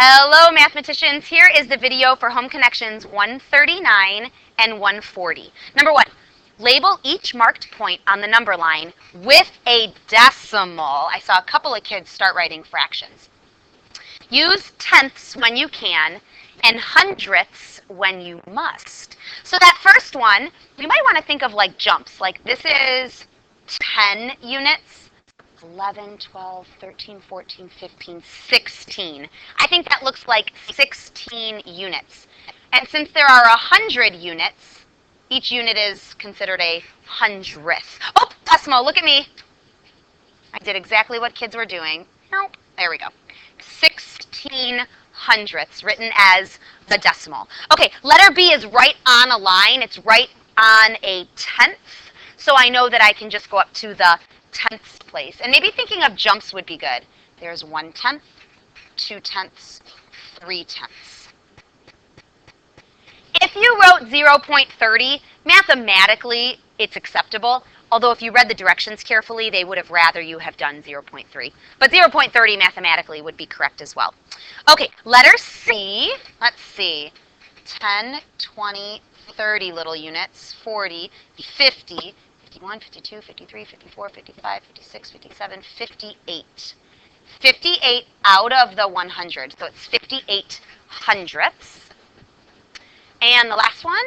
Hello mathematicians, here is the video for home connections 139 and 140. Number one, label each marked point on the number line with a decimal. I saw a couple of kids start writing fractions. Use tenths when you can and hundredths when you must. So that first one, you might want to think of like jumps, like this is 10 units. 11, 12, 13, 14, 15, 16. I think that looks like 16 units. And since there are 100 units, each unit is considered a hundredth. Oh, decimal, look at me. I did exactly what kids were doing. There we go. 16 hundredths, written as the decimal. Okay, letter B is right on a line. It's right on a tenth. So I know that I can just go up to the tenths place. And maybe thinking of jumps would be good. There's 1/10, 2/10, 3/10. If you wrote 0.30, mathematically it's acceptable. Although if you read the directions carefully, they would have rather you have done 0.3. But 0.30 mathematically would be correct as well. Okay, letter C. Let's see. 10, 20, 30 little units, 40, 50, 51, 52, 53, 54, 55, 56, 57, 58. 58 out of the 100, so it's 58 hundredths. And the last one,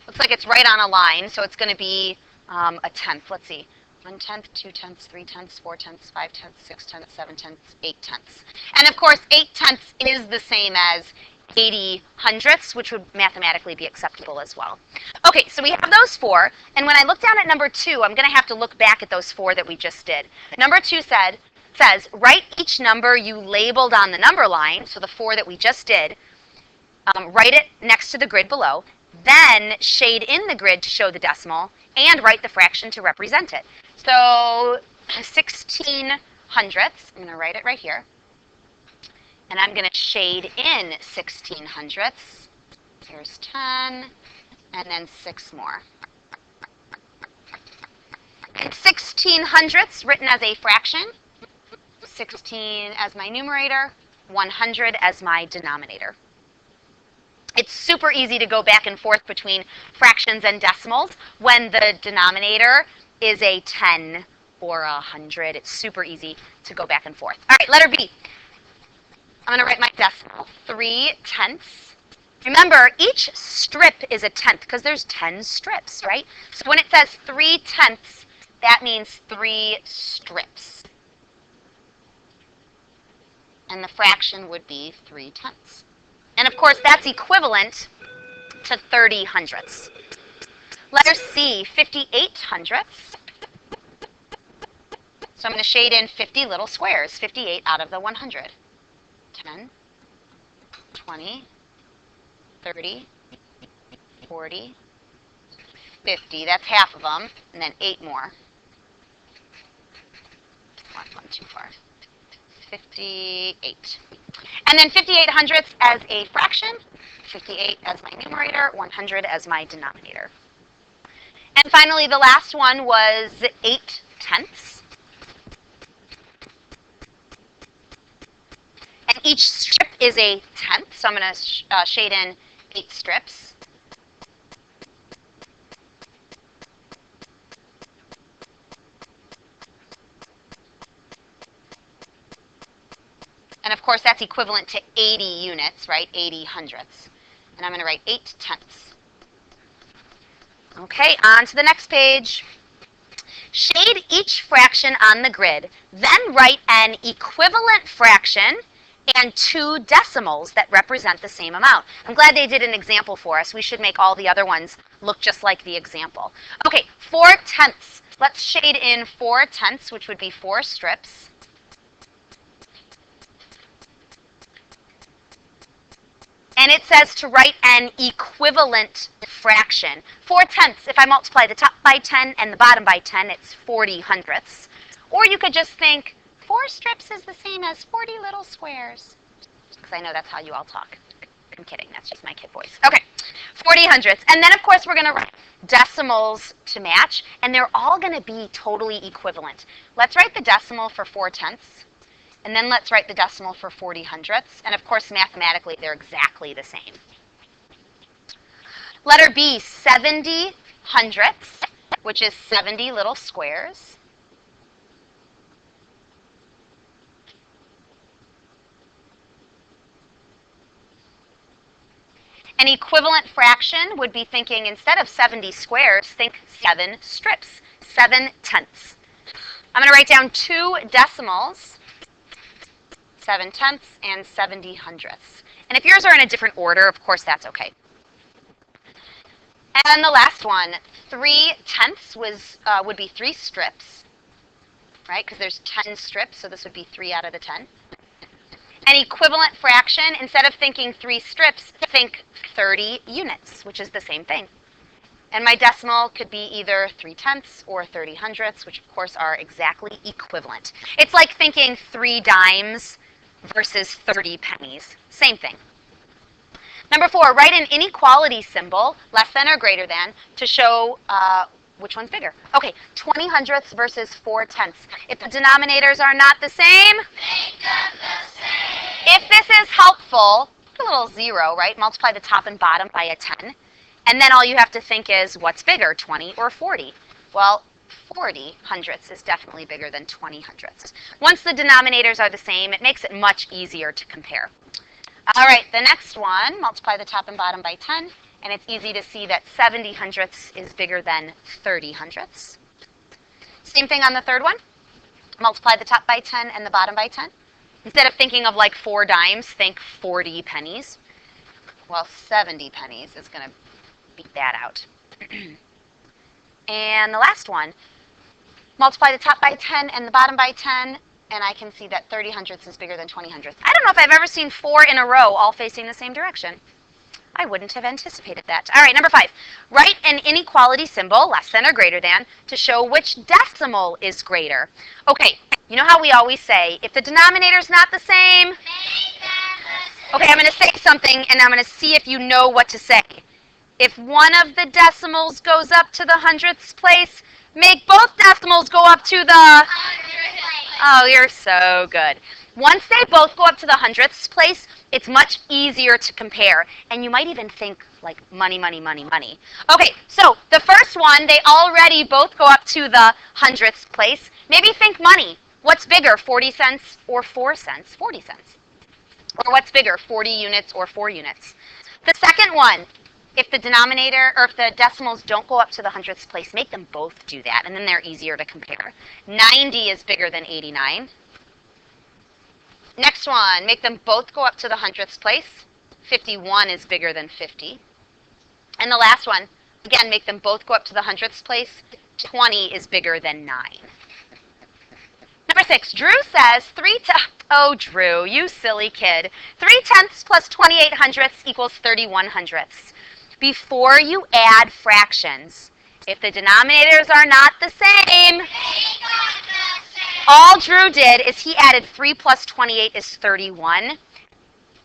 looks like it's right on a line, so it's going to be a tenth. Let's see, 1/10, 2/10, 3/10, 4/10, 5/10, 6/10, 7/10, 8/10. And of course, 8/10 is the same as 80 hundredths, which would mathematically be acceptable as well. Okay, so we have those four, and when I look down at number 2, I'm going to have to look back at those 4 that we just did. Number 2 says, write each number you labeled on the number line, so the 4 that we just did, write it next to the grid below, then shade in the grid to show the decimal, and write the fraction to represent it. So 16 hundredths, I'm going to write it right here. And I'm going to shade in 16 hundredths. Here's 10, and then 6 more. And 16 hundredths written as a fraction, 16 as my numerator, 100 as my denominator. It's super easy to go back and forth between fractions and decimals when the denominator is a 10 or a 100. It's super easy to go back and forth. All right, letter B. I'm going to write my decimal, 3/10. Remember, each strip is a tenth because there's 10 strips, right? So when it says 3/10, that means 3 strips. And the fraction would be 3/10. And of course, that's equivalent to 30 hundredths. Letter C, 58 hundredths. So I'm going to shade in 50 little squares, 58 out of the 100. 10, 20, 30, 40, 50. That's half of them. And then 8 more. One too far. 58. And then 58 hundredths as a fraction, 58 as my numerator, 100 as my denominator. And finally, the last one was 8/10. And each strip is a tenth, so I'm going to shade in 8 strips. And of course, that's equivalent to 80 units, right? 80 hundredths. And I'm going to write 8/10. Okay, on to the next page. Shade each fraction on the grid, then write an equivalent fraction and 2 decimals that represent the same amount. I'm glad they did an example for us. We should make all the other ones look just like the example. Okay, 4/10. Let's shade in 4/10, which would be 4 strips. And it says to write an equivalent fraction. 4/10, if I multiply the top by 10 and the bottom by 10, it's 40 hundredths. Or you could just think, 4 strips is the same as 40 little squares. Because I know that's how you all talk. I'm kidding, that's just my kid voice. Okay, 40 hundredths. And then, of course, we're going to write decimals to match, and they're all going to be totally equivalent. Let's write the decimal for 4/10. And then let's write the decimal for 40 hundredths. And of course, mathematically, they're exactly the same. Letter B, 70 hundredths, which is 70 little squares. An equivalent fraction would be thinking, instead of 70 squares, think 7 strips, 7 tenths. I'm going to write down 2 decimals, 7 tenths and 70 hundredths. And if yours are in a different order, of course, that's okay. And the last one, 3 tenths would be 3 strips, right? Because there's 10 strips, so this would be 3 out of the 10. An equivalent fraction, instead of thinking 3 strips, think 30 units, which is the same thing. And my decimal could be either 3 tenths or 30 hundredths, which of course are exactly equivalent. It's like thinking 3 dimes versus 30 pennies. Same thing. Number 4, write an inequality symbol, less than or greater than, to show which one's bigger. Okay, 20 hundredths versus 4 tenths. If the denominators are not the same, Make them the same. if this is helpful, put a little 0, right? Multiply the top and bottom by a 10. And then all you have to think is, what's bigger, 20 or 40? Well, 40 hundredths is definitely bigger than 20 hundredths. Once the denominators are the same, it makes it much easier to compare. All right, the next one, multiply the top and bottom by 10, and it's easy to see that 70 hundredths is bigger than 30 hundredths. Same thing on the third one. Multiply the top by 10 and the bottom by 10. Instead of thinking of like 4 dimes, think 40 pennies. Well, 70 pennies is going to beat that out. And the last one, multiply the top by 10 and the bottom by 10, and I can see that 30 hundredths is bigger than 20 hundredths. I don't know if I've ever seen 4 in a row all facing the same direction. I wouldn't have anticipated that. All right, number 5. Write an inequality symbol, less than or greater than, to show which decimal is greater. Okay, you know how we always say, if the denominator's not the same, Make them the same. okay, I'm going to say something, and I'm going to see if you know what to say. If one of the decimals goes up to the hundredths place, make both decimals go up to the... Oh, you're so good. Once they both go up to the hundredths place, it's much easier to compare. And you might even think like money, money, money, money. Okay, so the first one, they already both go up to the hundredths place. Maybe think money. What's bigger, 40 cents or 4 cents? 40 cents. Or what's bigger, 40 units or 4 units? The second one, if the denominator or if the decimals don't go up to the hundredths place, make them both do that, and then they're easier to compare. 90 is bigger than 89. Next one, make them both go up to the hundredths place. 51 is bigger than 50. And the last one, again, make them both go up to the hundredths place. 20 is bigger than 9. Number 6, Drew says oh, Drew, you silly kid. 3 tenths plus 28 hundredths equals 31 hundredths. Before you add fractions, if the denominators are not the same, all Drew did is he added 3 plus 28 is 31.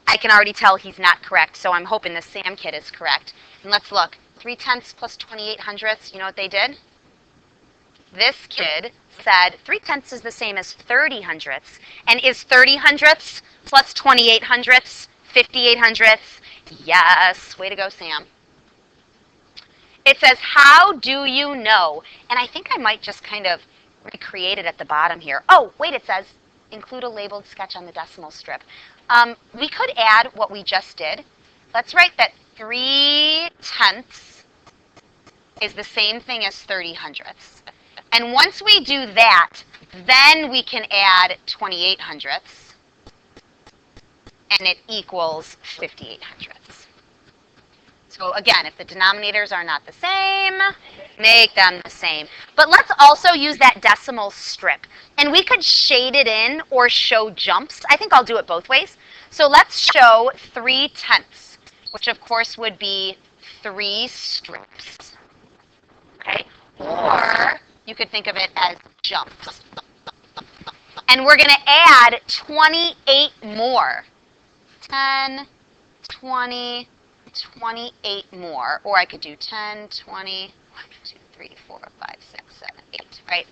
I can already tell he's not correct, so I'm hoping the Sam kid is correct. And let's look. 3 tenths plus 28 hundredths, you know what they did? This kid said 3 tenths is the same as 30 hundredths. And is 30 hundredths plus 28 hundredths 58 hundredths? Yes. Way to go, Sam. It says, how do you know? And I think I might just kind of recreate it at the bottom here. Oh, wait, it says, include a labeled sketch on the decimal strip. We could add what we just did. Let's write that 3 tenths is the same thing as 30 hundredths. And once we do that, then we can add 28 hundredths, and it equals 58 hundredths. So again, if the denominators are not the same, make them the same. But let's also use that decimal strip. And we could shade it in or show jumps. I think I'll do it both ways. So let's show 3 tenths, which of course would be 3 strips. Okay? Or you could think of it as jumps. And we're going to add 28 more. 10, 20, 28 more. Or I could do 10, 20, 1, 2, 3, 4, 5, 6, 7, 8, right?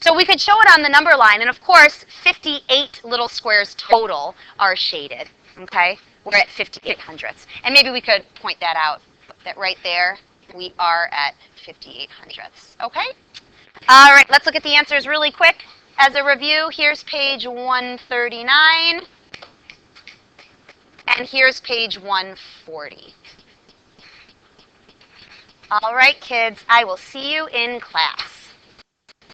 So we could show it on the number line, and of course, 58 little squares total are shaded, okay? We're at 58 hundredths. And maybe we could point that out, that right there, we are at 58 hundredths, okay? All right, let's look at the answers really quick. As a review, here's page 139, and here's page 140. All right, kids, I will see you in class.